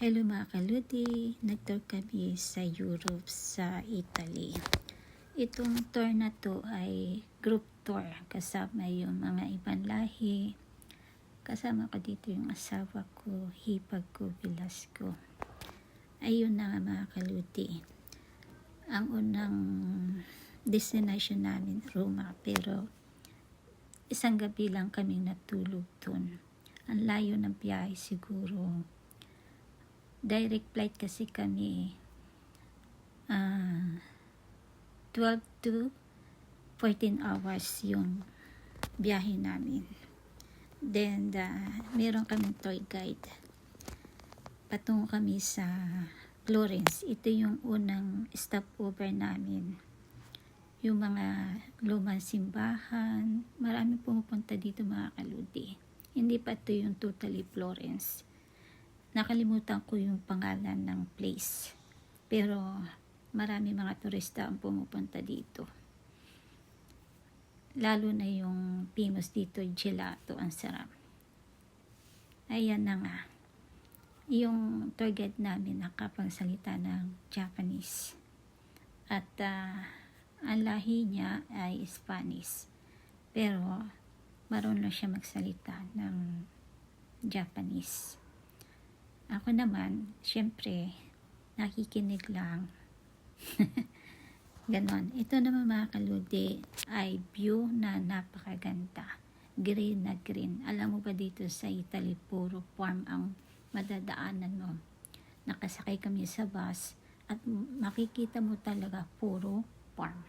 Hello mga kaludi, nag-tour kami sa Europe, sa Italy. Itong tour na to ay group tour, kasama yung mga ibang lahi. Kasama ko dito yung asawa ko, hipag ko, bilas ko. Ayun na nga mga kaludi. Ang unang destination namin, Roma, pero isang gabi lang kaming natulog dun. Ang layo ng biyahe siguro. Direct flight kasi kami 12 to 14 hours yung biyahe namin. Then meron kaming tour guide. Patungo kami sa Florence. Ito yung unang stopover namin. Yung mga lumang simbahan. Marami pumupunta dito mga kaludi. Hindi pa ito yung totally Florence. Nakalimutan ko yung pangalan ng place. Pero marami mga turista ang pumupunta dito. Lalo na yung famous dito, gelato, ang sarap. Ayan na nga. Yung tour guide namin nakapagsalita ng Japanese. At ang lahi niya ay Spanish. Pero marunong siya magsalita ng Japanese. Ako naman, syempre, nakikinig lang. Ganon. Ito naman mga kaludi ay view na napakaganda. Green na green. Alam mo ba dito sa Italy, puro farm ang madadaanan mo. Nakasakay kami sa bus at makikita mo talaga puro farm.